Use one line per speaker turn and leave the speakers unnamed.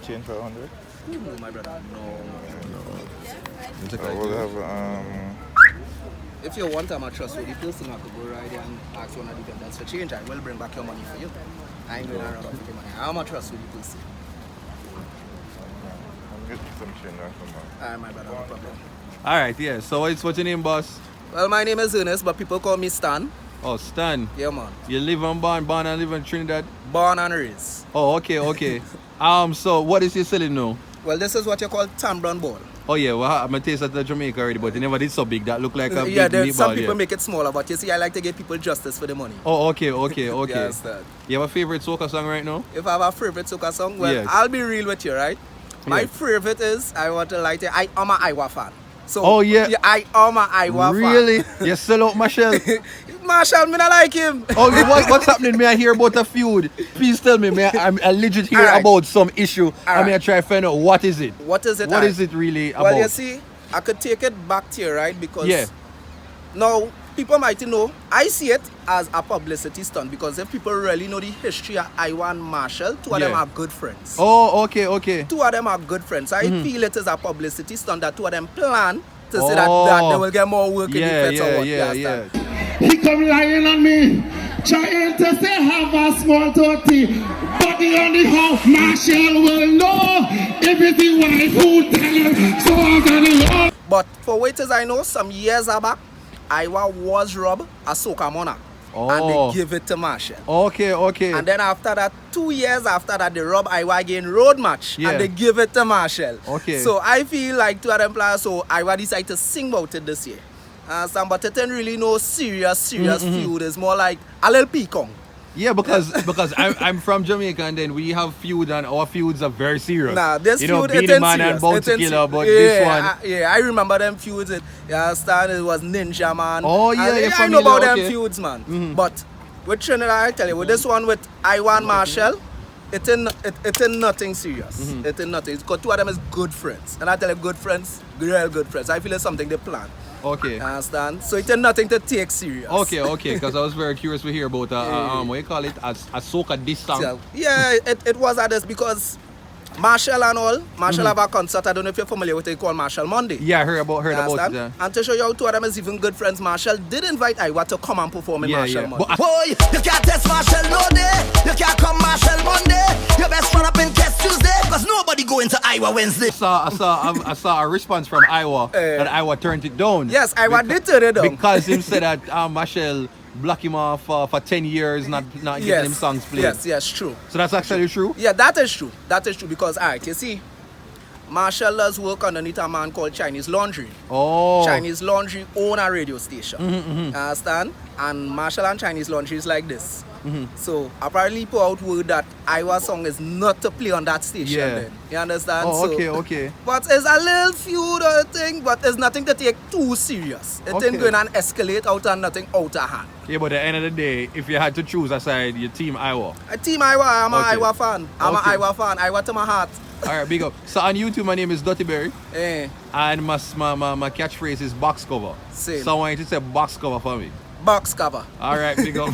change for 100?
No, my brother, no.
I will have,
If you want a trustworthy person, I could go right there and ask one of the vendors for change. I will bring back your money for you. I ain't going to run off with your money. I'm a trustworthy person.
I'm getting some change from her.
Alright, my brother, no problem.
Alright, yeah. So what's your name, boss?
Well, my name is Ernest, but people call me Stan.
Oh, Stan.
Yeah, man.
You live and born and live in Trinidad?
Born and raised.
Oh, okay. So what is you selling now?
Well, this is what you call tan brown ball.
Oh yeah, well I'm a taste at the Jamaica already, but it never did so big. That look like a big meatball.
Some people make it smaller, but you see, I like to give people justice for the money.
Oh, okay.
Yes, that.
You have a favorite soca song right now?
If I have a favorite soca song, well,
Yes.
I'll be real with you, right? My
Yes.
favorite is, I want to like it, I am an Iwer fan. So,
Oh, yeah.
I am an Iwer
Really?
fan.
You sell out Machel?
Machel, me not like him.
Oh, what's happening? May I hear about a feud? Please tell me. I'm legit hear
Alright.
about some issue. I may
Alright.
try to find out what is it.
What is it?
What is it really about?
Well, you see, I could take it back to you, right? Because
Yeah.
now people might know, I see it as a publicity stunt because if people really know the history of Iwer and Machel, two of them
Yeah.
are good friends.
Oh, okay.
Two of them are good friends. I feel it is a publicity stunt that two of them plan to say
Oh.
that they will get more work in the feds or what.
Yeah.
He come lying on me, trying to say have a small dirty body on the house. Machel will know everything wife who tell him, so I'm gonna know.
But for waiters I know, some years back, Iwer was robbed a soca monarch. And
Oh.
they give it to Machel.
Okay.
And then after that, 2 years after that, they rob Iwer again road match.
Yeah.
And they give it to Machel.
Okay.
So I feel like two of them players, so Iwer decided to sing about it this year. But it ain't really no serious feud. It's more like a little peacock.
Yeah, because I'm from Jamaica and then we have feud and our feuds are very serious.
Nah, this
you know,
feud,
Beenie
it ain't
Man
serious.
and Bounty
It ain't
Killer,
se-
but this one.
I remember them feuds. You understand? It was Ninja Man.
Oh, yeah,
And
you're
I know about
familiar,
them
okay.
feuds, man. But with Trinidad, I tell you, with this one with Iwer and Machel, it ain't nothing serious. It ain't nothing. Because two of them is good friends. And I tell you, good friends, real good friends. I feel it's something they plan.
Okay.
You understand? So it ain't nothing to take serious.
Okay, because I was very curious to hear about what you call it, a soca diss song.
So, yeah, it was at this because Machel and all, Machel have a concert. I don't know if you're familiar with it called Machel Monday.
Yeah, I heard about it.
Understand?
Yeah.
And to show you how two of them is even good friends, Machel did invite Iwer to come and perform in Machel Monday.
But
Boy, you can't test Machel no day. You can't come Machel Monday. Your best run up in test Tuesday. Cause nobody going to Iwer Wednesday.
I saw a response from Iwer that Iwer turned it down.
Yes, Iwer did turn it down.
Because him said that Machel blocked him off for 10 years, not getting him songs played.
Yes, true.
So that's actually true?
Yeah, that is true. That is true because, alright, you see, Machel does work underneath a man called Chinese Laundry.
Oh.
Chinese Laundry own a radio station. Understand? And Machel and Chinese Laundry is like this. So apparently put out word that Iwer song is not to play on that station.
Yeah.
Then. You understand?
Oh,
So,
okay.
But it's a little feud or thing, but it's nothing to take too serious. It
Okay.
ain't going to escalate out and nothing out of hand.
Yeah, but at the end of the day, if you had to choose a side, your team Iwer.
Team Iwer, I'm
Okay.
an Iwer fan. I'm
Okay.
an Iwer fan. Iwer to my heart.
Alright, big up. So on YouTube, my name is Duttyberry.
Eh,
And my catchphrase is box cover.
Same.
So I want you to say box cover for me.
box cover.
Alright, big up.